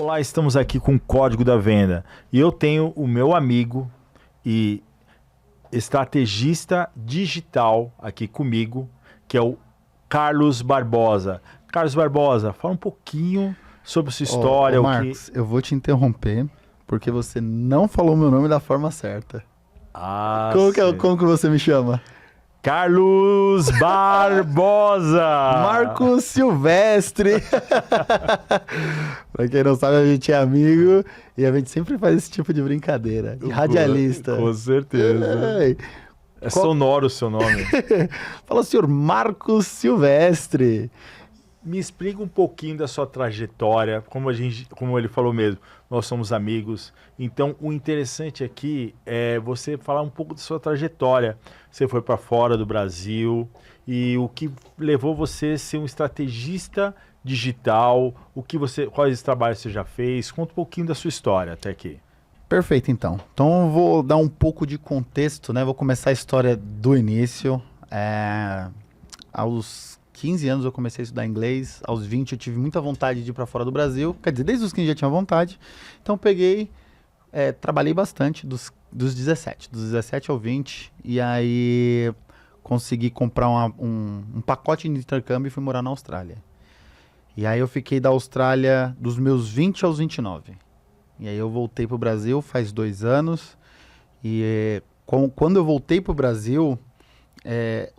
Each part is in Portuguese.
Olá, estamos aqui com o Código da Venda e eu tenho o meu amigo e estrategista digital aqui comigo, que é o Carlos Barbosa. Carlos Barbosa, fala um pouquinho sobre sua história. Marcos, eu vou te interromper porque você não falou meu nome da forma certa. Como que você me chama? Carlos Barbosa! Marcos Silvestre! Pra quem não sabe, a gente é amigo e a gente sempre faz esse tipo de brincadeira. De radialista. Com certeza. É sonoro o seu nome. Fala, senhor Marcos Silvestre. Me explica um pouquinho da sua trajetória, como ele falou mesmo, nós somos amigos. Então, o interessante aqui é você falar um pouco da sua trajetória. Você foi para fora do Brasil e o que levou você a ser um estrategista digital, quais trabalhos você já fez? Conta um pouquinho da sua história até aqui. Perfeito, então. Então, eu vou dar um pouco de contexto, né? Vou começar a história do início. Aos 15 anos eu comecei a estudar inglês, aos 20 eu tive muita vontade de ir para fora do Brasil, quer dizer, desde os 15 já tinha vontade, então peguei, trabalhei bastante dos 17 ao 20, e aí consegui comprar um pacote de intercâmbio e fui morar na Austrália. E aí eu fiquei da Austrália dos meus 20 aos 29, e aí eu voltei para o Brasil faz 2 anos, e quando eu voltei para o Brasil...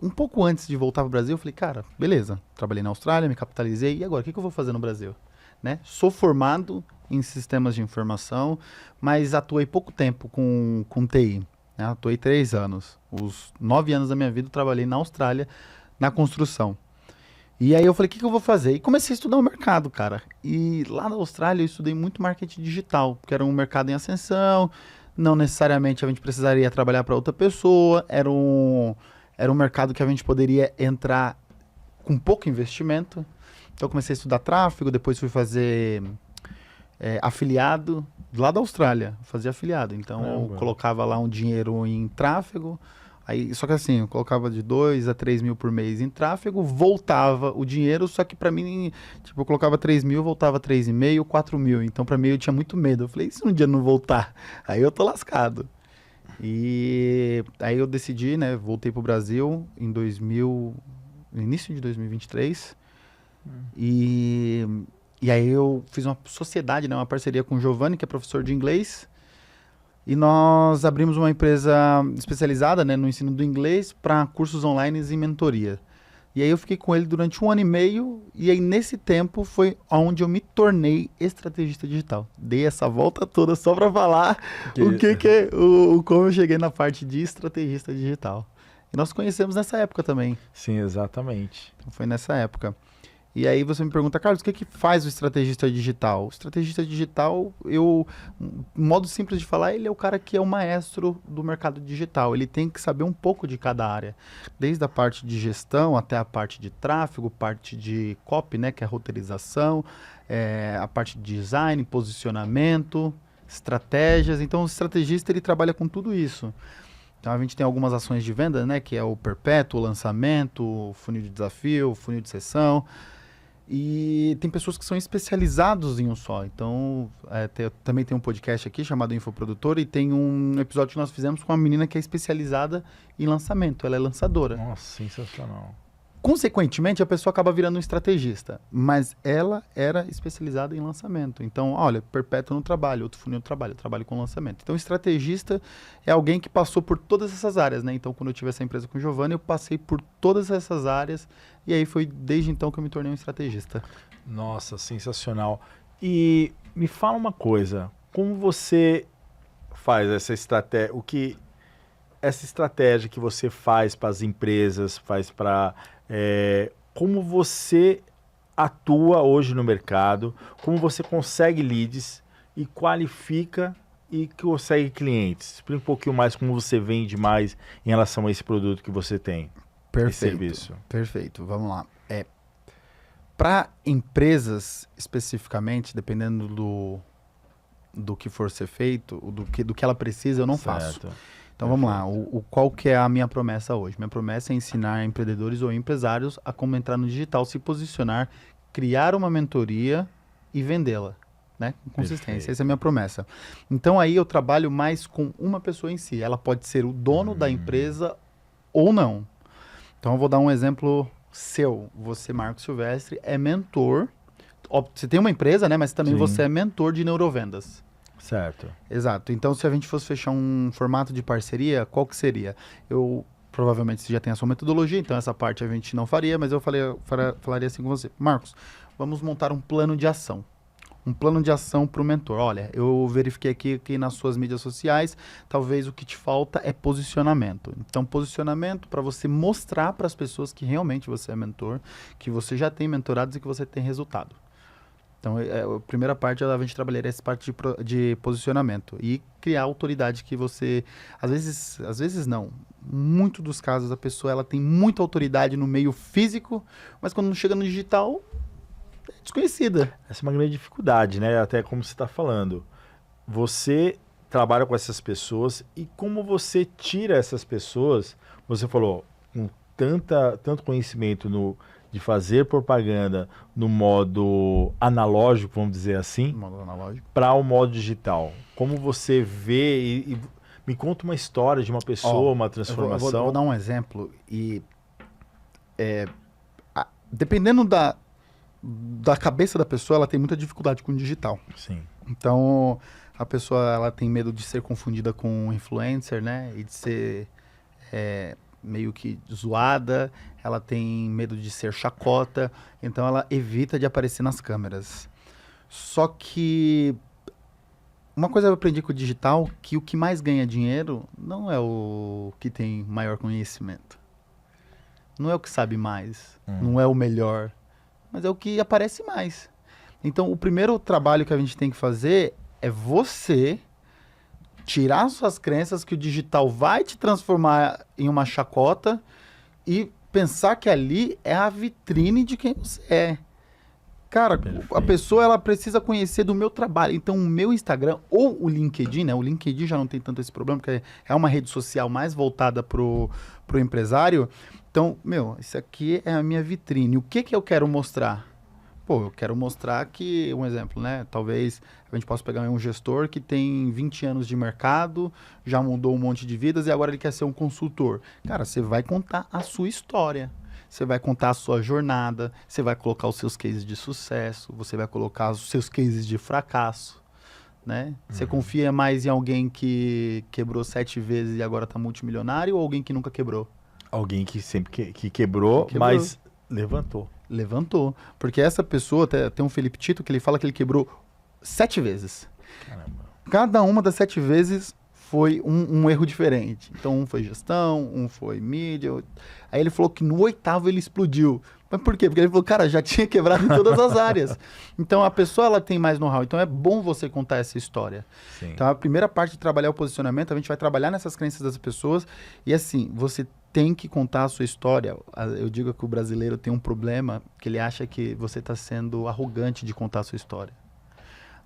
um pouco antes de voltar para o Brasil, eu falei, cara, beleza, trabalhei na Austrália, me capitalizei, e agora, o que eu vou fazer no Brasil? Né? Sou formado em sistemas de informação, mas atuei pouco tempo com TI, né? Atuei 3 anos. Os 9 anos da minha vida eu trabalhei na Austrália, na construção. E aí eu falei, o que eu vou fazer? E comecei a estudar o mercado, cara. E lá na Austrália eu estudei muito marketing digital, porque era um mercado em ascensão, não necessariamente a gente precisaria trabalhar para outra pessoa, era um mercado que a gente poderia entrar com pouco investimento. Então eu comecei a estudar tráfego, depois fui fazer afiliado lá da Austrália, fazia afiliado. Então eu colocava lá um dinheiro em tráfego, só que assim, eu colocava de 2 a 3 mil por mês em tráfego, voltava o dinheiro, só que para mim, tipo, eu colocava 3 mil, voltava 3,5, 4 mil. Então para mim eu tinha muito medo. Eu falei, e se um dia não voltar? Aí eu tô lascado. E aí eu decidi, né, voltei pro Brasil no início de 2023, e aí eu fiz uma sociedade, né, uma parceria com o Giovanni, que é professor de inglês, e nós abrimos uma empresa especializada, né, no ensino do inglês para cursos online e mentoria. E aí eu fiquei com ele durante 1 ano e meio, e aí nesse tempo foi onde eu me tornei estrategista digital. Dei essa volta toda só para falar como eu cheguei na parte de estrategista digital. E nós conhecemos nessa época também. Sim, exatamente. Então foi nessa época. E aí você me pergunta, Carlos, o que faz o estrategista digital? O estrategista digital, um modo simples de falar, ele é o cara que é o maestro do mercado digital. Ele tem que saber um pouco de cada área, desde a parte de gestão até a parte de tráfego, parte de copy, né, que é a roteirização, a parte de design, posicionamento, estratégias. Então o estrategista ele trabalha com tudo isso. Então a gente tem algumas ações de venda, né, que é o perpétuo, o lançamento, o funil de desafio, o funil de sessão. E tem pessoas que são especializados em um só. Então, também tem um podcast aqui chamado Infoprodutor e tem um episódio que nós fizemos com uma menina que é especializada em lançamento. Ela é lançadora. Nossa, sensacional. Consequentemente, a pessoa acaba virando um estrategista, mas ela era especializada em lançamento. Então, olha, perpétuo no trabalho, outro funil no trabalho, eu trabalho com lançamento. Então, o estrategista é alguém que passou por todas essas áreas, né? Então, quando eu tive essa empresa com o Giovanni, eu passei por todas essas áreas e aí foi desde então que eu me tornei um estrategista. Nossa, sensacional. E me fala uma coisa, como você faz essa estratégia, essa estratégia que você faz para as empresas, faz para... como você atua hoje no mercado, como você consegue leads e qualifica e consegue clientes. Explica um pouquinho mais como você vende mais em relação a esse produto que você tem. Perfeito, serviço. Perfeito. Vamos lá. Para empresas especificamente, dependendo do que for ser feito, do que ela precisa, eu não faço. Então vamos lá, qual que é a minha promessa hoje? Minha promessa é ensinar empreendedores ou empresários a como entrar no digital, se posicionar, criar uma mentoria e vendê-la. né? Com consistência. Perfeito. Essa é a minha promessa. Então aí eu trabalho mais com uma pessoa em si. Ela pode ser o dono da empresa ou não. Então eu vou dar um exemplo seu. Você, Marcos Silvestre, é mentor. Você tem uma empresa, né? Mas também Sim. você é mentor de neurovendas. Certo. Exato. Então, se a gente fosse fechar um formato de parceria, qual que seria? Provavelmente você já tem a sua metodologia, então essa parte a gente não faria, mas eu falaria assim com você. Marcos, vamos montar um plano de ação. Um plano de ação para o mentor. Olha, eu verifiquei aqui que nas suas mídias sociais, talvez o que te falta é posicionamento. Então, posicionamento para você mostrar para as pessoas que realmente você é mentor, que você já tem mentorados e que você tem resultado. Então, a primeira parte, a gente trabalharia essa parte de posicionamento e criar autoridade que você... Às vezes não. Muito dos casos, a pessoa ela tem muita autoridade no meio físico, mas quando chega no digital, é desconhecida. Essa é uma grande dificuldade, né? Até como você está falando. Você trabalha com essas pessoas e como você tira essas pessoas, você falou, com tanto conhecimento de fazer propaganda no modo analógico, vamos dizer assim, Modo analógico. para o modo digital. Como você vê e me conta uma história de uma pessoa, uma transformação. Eu vou dar um exemplo dependendo da cabeça da pessoa, ela tem muita dificuldade com o digital. Sim. Então, a pessoa ela tem medo de ser confundida com um influencer, né? E de ser meio que zoada. Ela tem medo de ser chacota. Então, ela evita de aparecer nas câmeras. Só que uma coisa eu aprendi com o digital, que o que mais ganha dinheiro não é o que tem maior conhecimento. Não é o que sabe mais. Não é o melhor. Mas é o que aparece mais. Então, o primeiro trabalho que a gente tem que fazer é você tirar suas crenças que o digital vai te transformar em uma chacota e pensar que ali é a vitrine de quem você é. Cara, Perfeito. a pessoa ela precisa conhecer do meu trabalho. Então, o meu Instagram ou o LinkedIn, né? O LinkedIn já não tem tanto esse problema, porque é uma rede social mais voltada pro empresário. Então, isso aqui é a minha vitrine. O que eu quero mostrar? Pô, eu quero mostrar que, um exemplo, né? Talvez a gente possa pegar um gestor que tem 20 anos de mercado, já mudou um monte de vidas e agora ele quer ser um consultor. Cara, você vai contar a sua história. Você vai contar a sua jornada, você vai colocar os seus cases de sucesso, você vai colocar os seus cases de fracasso, né? Você confia mais em alguém que quebrou 7 vezes e agora está multimilionário ou alguém que nunca quebrou? Alguém que sempre que quebrou, mas levantou. Levantou. Porque essa pessoa, tem um Felipe Tito que ele fala que ele quebrou 7 vezes. Caramba. Cada uma das 7 vezes foi um erro diferente. Então, um foi gestão, um foi mídia. Aí ele falou que no 8º ele explodiu. Mas por quê? Porque ele falou, cara, já tinha quebrado em todas as áreas. Então, a pessoa ela tem mais know-how. Então, é bom você contar essa história. Sim. Então, a primeira parte de trabalhar o posicionamento, a gente vai trabalhar nessas crenças das pessoas. E assim, você tem que contar a sua história. Eu digo que o brasileiro tem um problema, que ele acha que você está sendo arrogante de contar a sua história.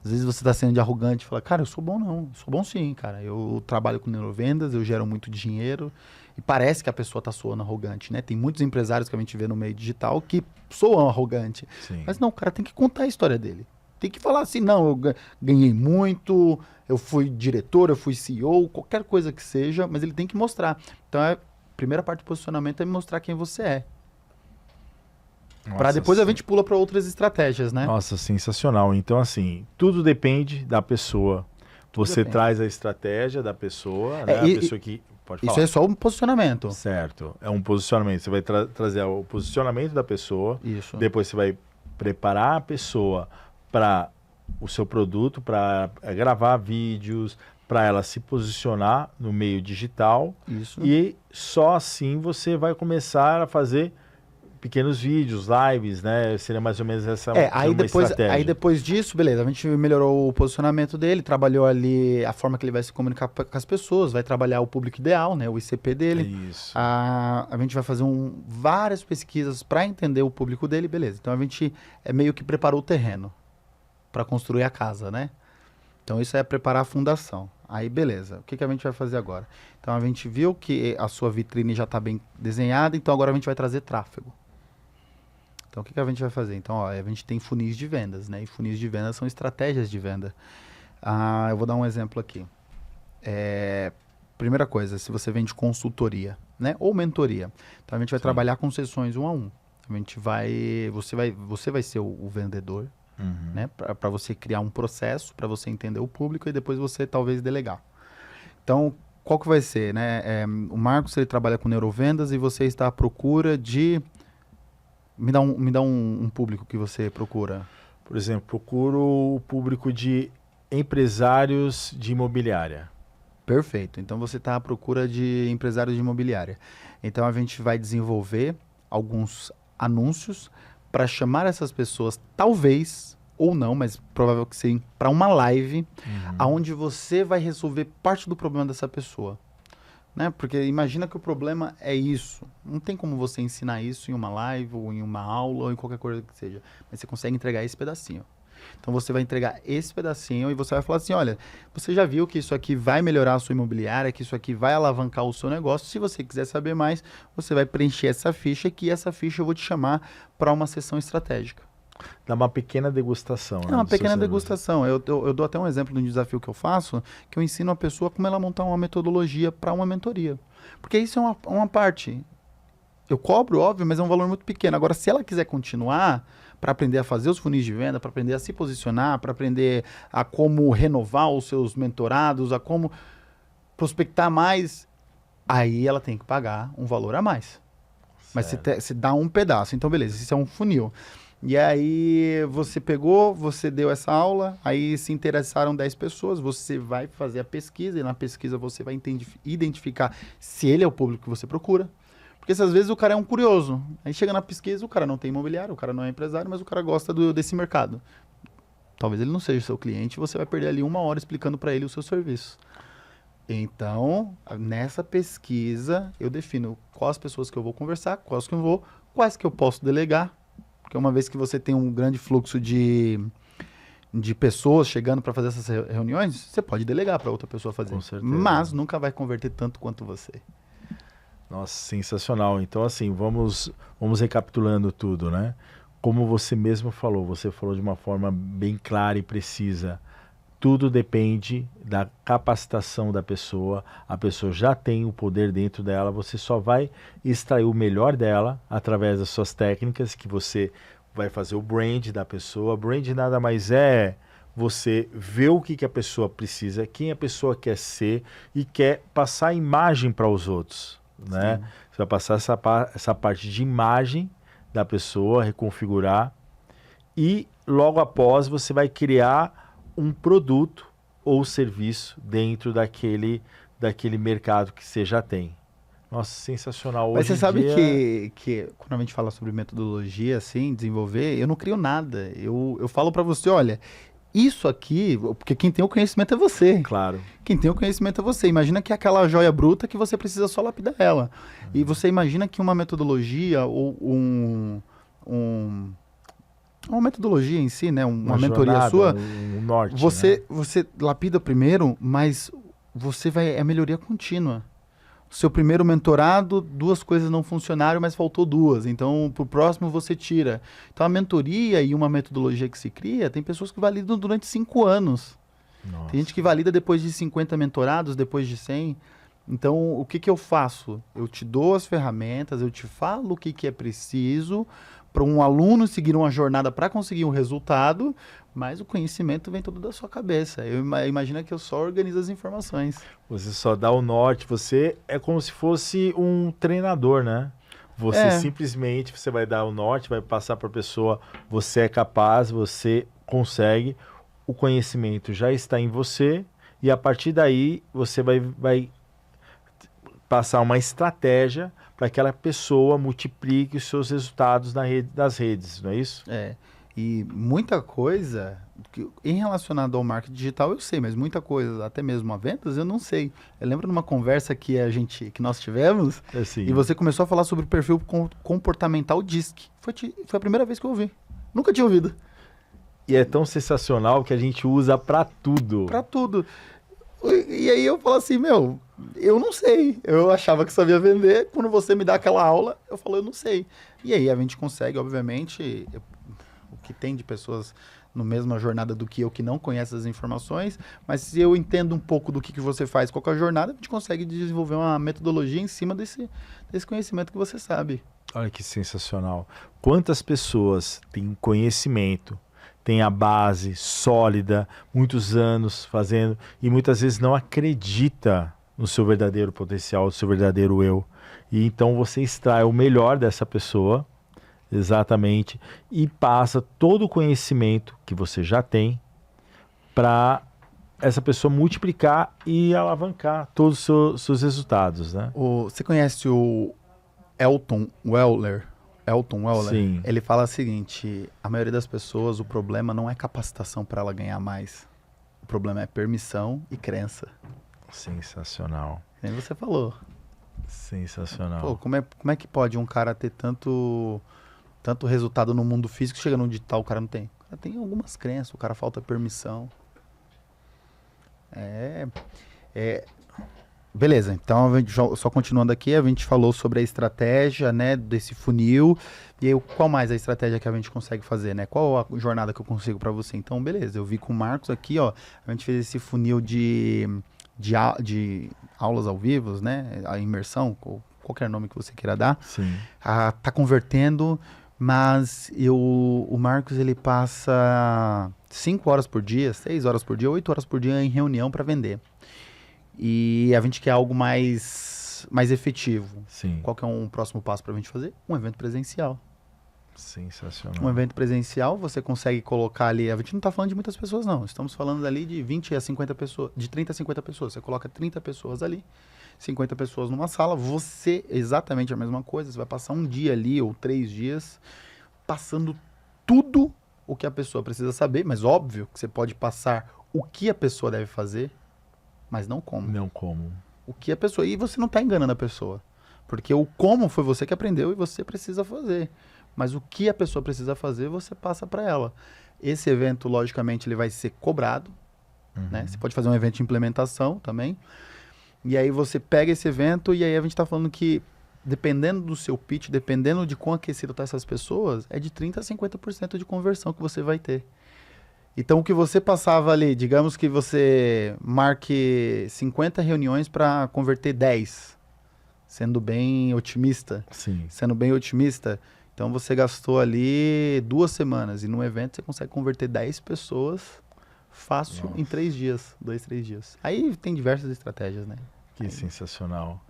Às vezes você está sendo arrogante e fala, cara, eu sou bom não. Eu sou bom sim, cara. Eu trabalho com neurovendas, eu gero muito dinheiro. E parece que a pessoa está soando arrogante, né? Tem muitos empresários que a gente vê no meio digital que soam arrogante. Sim. Mas não, o cara tem que contar a história dele. Tem que falar assim, não, eu ganhei muito, eu fui diretor, eu fui CEO, qualquer coisa que seja, mas ele tem que mostrar. Então, a primeira parte do posicionamento é mostrar quem você é. Para depois a gente pula para outras estratégias, né? Nossa, sensacional. Então, assim, tudo depende da pessoa. Você depende. traz a estratégia da pessoa, né? A pessoa que... Pode falar. Isso é só um posicionamento. Certo. É um posicionamento. Você vai trazer o posicionamento da pessoa. Isso. Depois você vai preparar a pessoa para o seu produto, para gravar vídeos, para ela se posicionar no meio digital. Isso. E só assim você vai começar a fazer pequenos vídeos, lives, né? Seria mais ou menos essa aí depois disso, beleza, a gente melhorou o posicionamento dele, trabalhou ali a forma que ele vai se comunicar com as pessoas, vai trabalhar o público ideal, né? O ICP dele. Isso. A gente vai fazer várias pesquisas para entender o público dele, beleza. Então a gente meio que preparou o terreno para construir a casa, né? Então isso é preparar a fundação. Aí beleza, o que a gente vai fazer agora? Então a gente viu que a sua vitrine já está bem desenhada, então agora a gente vai trazer tráfego. Então Então, o que a gente vai fazer? Então, ó, a gente tem funis de vendas, né? E funis de vendas são estratégias de venda. Eu vou dar um exemplo aqui. Primeira coisa, se você vende consultoria, né? Ou mentoria. Então, a gente vai trabalhar com sessões 1 a 1. A gente você vai ser o vendedor, né? Para você criar um processo, para você entender o público e depois você talvez delegar. Então, qual que vai ser, né? O Marcos, ele trabalha com neurovendas e você está à procura de... Me dá um público que você procura. Por exemplo, procuro o público de empresários de imobiliária. Perfeito. Então, você está à procura de empresários de imobiliária. Então, a gente vai desenvolver alguns anúncios para chamar essas pessoas, talvez, ou não, mas provável que sim, para uma live, onde você vai resolver parte do problema dessa pessoa. Né? Porque imagina que o problema é isso. Não tem como você ensinar isso em uma live, ou em uma aula, ou em qualquer coisa que seja. Mas você consegue entregar esse pedacinho. Então você vai entregar esse pedacinho e você vai falar assim, olha, você já viu que isso aqui vai melhorar a sua imobiliária, que isso aqui vai alavancar o seu negócio. Se você quiser saber mais, você vai preencher essa ficha, que essa ficha eu vou te chamar para uma sessão estratégica. Dá uma pequena degustação. É uma pequena degustação. Eu dou até um exemplo de um desafio que eu faço, que eu ensino a pessoa como ela montar uma metodologia para uma mentoria. Porque isso é uma parte. Eu cobro, óbvio, mas é um valor muito pequeno. Agora, se ela quiser continuar para aprender a fazer os funis de venda, para aprender a se posicionar, para aprender a como renovar os seus mentorados, a como prospectar mais, aí ela tem que pagar um valor a mais. Certo. Mas você dá um pedaço. Então, beleza, isso é um funil. E aí você pegou, você deu essa aula, aí se interessaram 10 pessoas, você vai fazer a pesquisa, e na pesquisa você vai identificar se ele é o público que você procura. Porque às vezes o cara é um curioso. Aí chega na pesquisa, o cara não tem imobiliário, o cara não é empresário, mas o cara gosta desse mercado. Talvez ele não seja seu cliente, você vai perder ali 1 hora explicando para ele o seu serviço. Então, nessa pesquisa, eu defino quais pessoas que eu vou conversar, quais que eu vou, quais que eu posso delegar. Porque uma vez que você tem um grande fluxo de pessoas chegando para fazer essas reuniões, você pode delegar para outra pessoa fazer. Com certeza. Mas nunca vai converter tanto quanto você. Nossa, sensacional. Então, assim, vamos recapitulando tudo, né? Como você mesmo falou, você falou de uma forma bem clara e precisa. Tudo depende da capacitação da pessoa. A pessoa já tem o poder dentro dela. Você só vai extrair o melhor dela através das suas técnicas, que você vai fazer o brand da pessoa. Brand nada mais é você ver o que a pessoa precisa, quem a pessoa quer ser e quer passar a imagem para os outros, né? Você vai passar essa parte de imagem da pessoa, reconfigurar, e logo após você vai criar um produto ou serviço dentro daquele mercado que você já tem. Nossa, sensacional. Mas você sabe que quando a gente fala sobre metodologia, assim, desenvolver, eu não crio nada. Eu falo para você, olha, isso aqui, porque quem tem o conhecimento é você. Claro. Quem tem o conhecimento é você. Imagina que é aquela joia bruta que você precisa só lapidar ela. E você imagina que uma metodologia ou uma metodologia em si, né? Uma mentoria jornada, sua, um norte, você né? lapida primeiro, mas é melhoria contínua. Seu primeiro mentorado, 2 coisas não funcionaram, mas faltou 2. Então, pro próximo você tira. Então, a mentoria e uma metodologia que se cria, tem pessoas que validam durante 5 anos. Nossa. Tem gente que valida depois de 50 mentorados, depois de 100. Então, o que eu faço? Eu te dou as ferramentas, eu te falo o que é preciso para um aluno seguir uma jornada para conseguir um resultado, mas o conhecimento vem todo da sua cabeça. Imagina que eu só organizo as informações. Você só dá o norte, você é como se fosse um treinador, né? Você simplesmente, você vai dar o norte, vai passar para a pessoa, você é capaz, você consegue, o conhecimento já está em você, e a partir daí você vai passar uma estratégia para que aquela pessoa multiplique os seus resultados nas redes, não é isso? E muita coisa em relacionado ao marketing digital eu sei, mas muita coisa, até mesmo a vendas, eu não sei. Eu lembro de uma conversa que nós tivemos, Assim, e você começou a falar sobre o perfil comportamental DISC. Foi a primeira vez que eu ouvi. Nunca tinha ouvido. E é tão sensacional que a gente usa para tudo. Para tudo. E aí eu falo assim, meu, eu não sei. Eu achava que sabia vender. Quando você me dá aquela aula, eu falo, eu não sei. E aí a gente consegue, obviamente, o que tem de pessoas no mesma jornada do que eu, que não conhece as informações, mas se eu entendo um pouco do que você faz, qual que é a jornada, a gente consegue desenvolver uma metodologia em cima desse conhecimento que você sabe. Olha que sensacional. Quantas pessoas têm conhecimento, têm a base sólida, muitos anos fazendo, e muitas vezes não acredita no seu verdadeiro potencial, no seu verdadeiro eu. E então você extrai o melhor dessa pessoa, exatamente, e passa todo o conhecimento que você já tem para essa pessoa multiplicar e alavancar todos os seus resultados, né? Você conhece o Elton Weller? Elton Weller? Sim. Ele fala o seguinte, a maioria das pessoas, o problema não é capacitação para ela ganhar mais. O problema é permissão e crença. Sensacional. Nem você falou. Sensacional. Pô, como é que pode um cara ter tanto resultado no mundo físico, chega no digital, o cara não tem? O cara tem algumas crenças, o cara falta permissão. Beleza, então a gente, só continuando aqui, a gente falou sobre a estratégia, né, desse funil, e aí, qual mais a estratégia que a gente consegue fazer, né? Qual a jornada que eu consigo para você? Então, beleza, eu vi com o Marcos aqui, ó, a gente fez esse funil de aulas ao vivo, né, a imersão, ou qualquer nome que você queira dar. Sim. Tá convertendo, mas o Marcos, ele passa 5 horas por dia, 6 horas por dia, 8 horas por dia em reunião para vender. E a gente quer algo mais efetivo. Sim. Qual que é um próximo passo para a gente fazer? Um evento presencial. Sensacional. Um evento presencial, você consegue colocar ali... A gente não está falando de muitas pessoas, não. Estamos falando ali de 20 a 50 pessoas, de 30 a 50 pessoas. Você coloca 30 pessoas ali, 50 pessoas numa sala, você, exatamente a mesma coisa, você vai passar um dia ali, ou 3 dias, passando tudo o que a pessoa precisa saber, mas óbvio que você pode passar o que a pessoa deve fazer, mas não como. Não como. O que a pessoa... E você não está enganando a pessoa. Porque o como foi você que aprendeu e você precisa fazer. Mas o que a pessoa precisa fazer, você passa para ela. Esse evento, logicamente, ele vai ser cobrado. Né? Você pode fazer um evento de implementação também. E aí você pega esse evento e aí a gente está falando que, dependendo do seu pitch, dependendo de quão aquecido tá essas pessoas, é de 30% a 50% de conversão que você vai ter. Então, o que você passava ali, digamos que você marque 50 reuniões para converter 10, sendo bem otimista. Sim. Sendo bem otimista, então você gastou ali 2 semanas e no evento você consegue converter 10 pessoas fácil. Nossa. Em 3 dias, 2, 3 dias. Aí tem diversas estratégias, né? Que sensacional.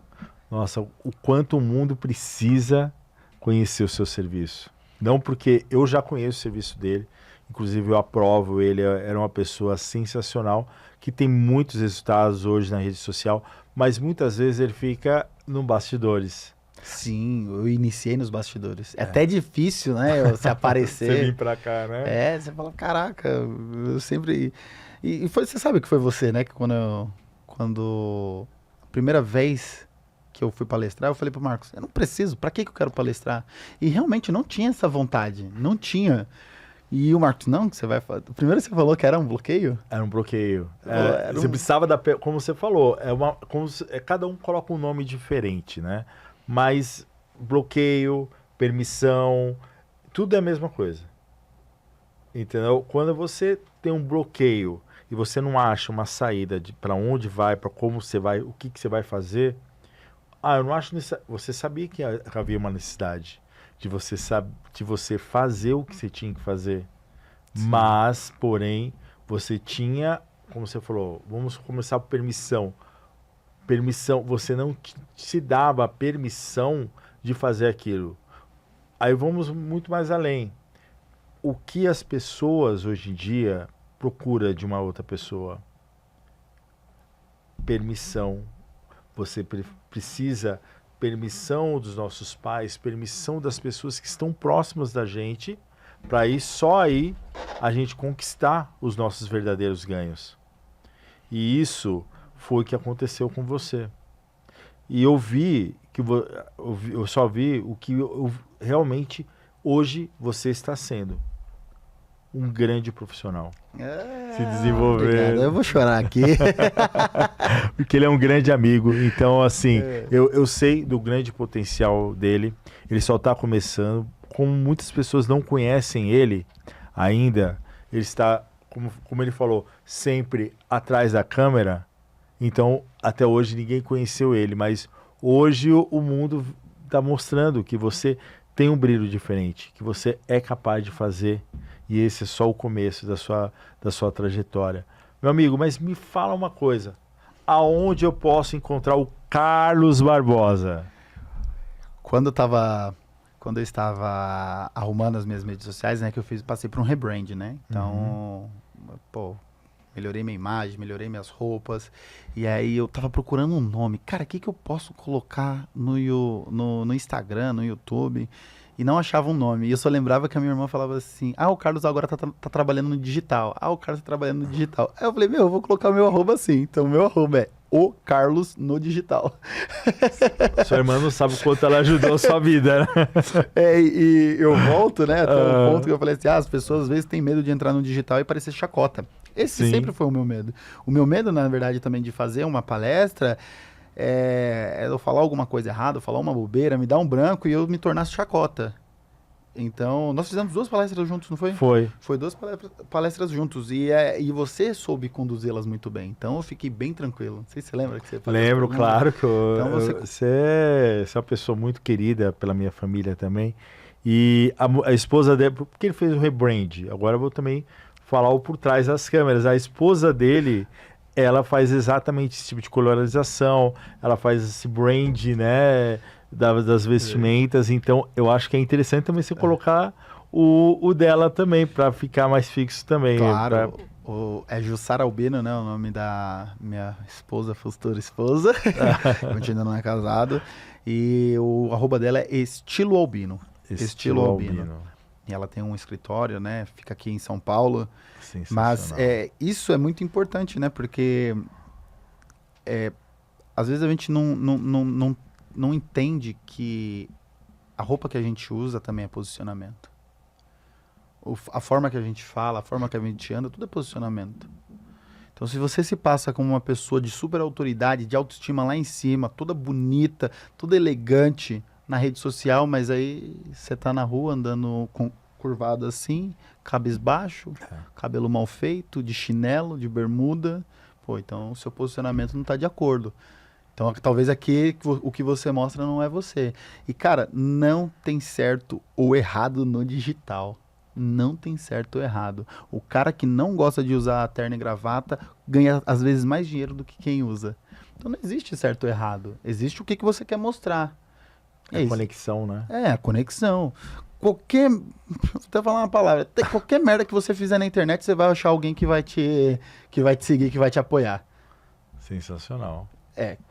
Nossa, o quanto o mundo precisa conhecer o seu serviço. Não porque eu já conheço o serviço dele, inclusive eu aprovo ele, era uma pessoa sensacional, que tem muitos resultados hoje na rede social, mas muitas vezes ele fica no bastidores. Sim, eu iniciei nos bastidores. É até difícil, né, você aparecer. Você vir pra cá, né? Você fala, caraca, eu sempre... E você sabe que foi você, né, que quando a primeira vez que eu fui palestrar, eu falei pro Marcos, eu não preciso, pra que eu quero palestrar? E realmente não tinha essa vontade, não tinha. E o Marcos, não, que você vai fazer. Primeiro você falou que era um bloqueio? Era um bloqueio. Você precisava como você falou, cada um coloca um nome diferente, né? Mas bloqueio, permissão, tudo é a mesma coisa. Entendeu? Quando você tem um bloqueio e você não acha uma saída para onde vai, para como você vai, o que você vai fazer, eu não acho necessário. Você sabia que havia uma necessidade de você fazer o que você tinha que fazer. Sim. Mas, porém, você tinha, como você falou, vamos começar por permissão. Permissão, você não se dava a permissão de fazer aquilo. Aí vamos muito mais além. O que as pessoas hoje em dia procuram de uma outra pessoa? Permissão. Você precisa permissão dos nossos pais, permissão das pessoas que estão próximas da gente, para só aí a gente conquistar os nossos verdadeiros ganhos. E isso foi o que aconteceu com você. E eu só vi o que realmente hoje você está sendo. um grande profissional. Se Obrigado. desenvolvendo. Eu vou chorar aqui. Porque ele é um grande amigo. Então, assim, eu sei do grande potencial dele. Ele só está começando. Como muitas pessoas não conhecem ele ainda, ele está, como ele falou, sempre atrás da câmera. Então, até hoje, ninguém conheceu ele. Mas hoje o mundo está mostrando que você tem um brilho diferente, que você é capaz de fazer. E esse é só o começo da sua trajetória. Meu amigo, mas me fala uma coisa. Aonde eu posso encontrar o Carlos Barbosa? Quando eu estava arrumando as minhas redes sociais, né, que passei por um rebrand, né? Então, pô, melhorei minha imagem, melhorei minhas roupas. E aí eu tava procurando um nome. Cara, o que eu posso colocar no Instagram, no YouTube? E não achava um nome. E eu só lembrava que a minha irmã falava assim, o Carlos agora tá trabalhando no digital. O Carlos tá trabalhando no digital. Aí eu falei, eu vou colocar o meu arroba assim. Então o meu arroba é o Carlos no digital. Sua irmã não sabe o quanto ela ajudou a sua vida, né? E eu volto, né, até o ponto que eu falei assim, as pessoas às vezes têm medo de entrar no digital e parecer chacota. Esse sempre foi o meu medo. O meu medo, na verdade, também de fazer uma palestra é eu falar alguma coisa errada, falar uma bobeira, me dar um branco e eu me tornasse chacota. Então, nós fizemos 2 palestras juntos, não foi? Foi 2 palestras juntos e você soube conduzi-las muito bem. Então, eu fiquei bem tranquilo. Não sei se você lembra que você falou. Lembro, claro que então, você é uma pessoa muito querida pela minha família também. E a esposa dele, porque ele fez o rebrand, agora eu vou também falar o por trás das câmeras. A esposa dele, ela faz exatamente esse tipo de colorização, ela faz esse brand, né, das vestimentas. Então, eu acho que é interessante também você colocar o dela também, para ficar mais fixo também. Claro, é Jussara Albino, né, o nome da minha esposa, futura esposa, a gente ainda não é casado, e o arroba dela é Estilo Albino. Estilo Albino. E ela tem um escritório, né, fica aqui em São Paulo. Mas isso é muito importante, né? Porque às vezes a gente não entende que a roupa que a gente usa também é posicionamento. A forma que a gente fala, a forma que a gente anda, tudo é posicionamento. Então, se você se passa como uma pessoa de super autoridade, de autoestima lá em cima, toda bonita, toda elegante na rede social, mas aí você tá na rua andando curvado assim, cabisbaixo, cabelo mal feito, de chinelo, de bermuda, então o seu posicionamento não está de acordo. Então talvez aqui o que você mostra não é você. E cara, não tem certo ou errado no digital. Não tem certo ou errado. O cara que não gosta de usar a terno e gravata ganha às vezes mais dinheiro do que quem usa. Então não existe certo ou errado. Existe o que você quer mostrar. É a conexão, né? É, a conexão. Vou até falar uma palavra. Qualquer merda que você fizer na internet, você vai achar alguém que vai te seguir, que vai te apoiar. Sensacional.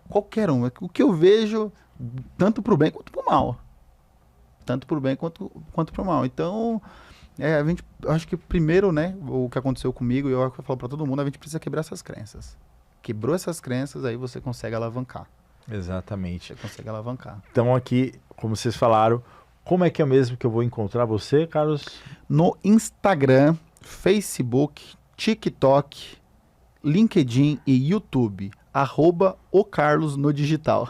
Qualquer um. O que eu vejo, tanto pro bem quanto pro mal. Tanto pro bem quanto pro mal. Então, eu acho que primeiro, né, o que aconteceu comigo, e eu falo pra todo mundo, a gente precisa quebrar essas crenças. Quebrou essas crenças, aí você consegue alavancar. Exatamente. Você consegue alavancar. Então aqui, como vocês falaram, como é mesmo que eu vou encontrar você, Carlos? No Instagram, Facebook, TikTok, LinkedIn e YouTube. @o Carlos no digital.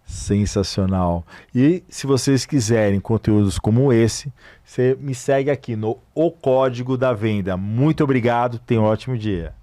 Sensacional. E se vocês quiserem conteúdos como esse, você me segue aqui no O Código da Venda. Muito obrigado, tenha um ótimo dia.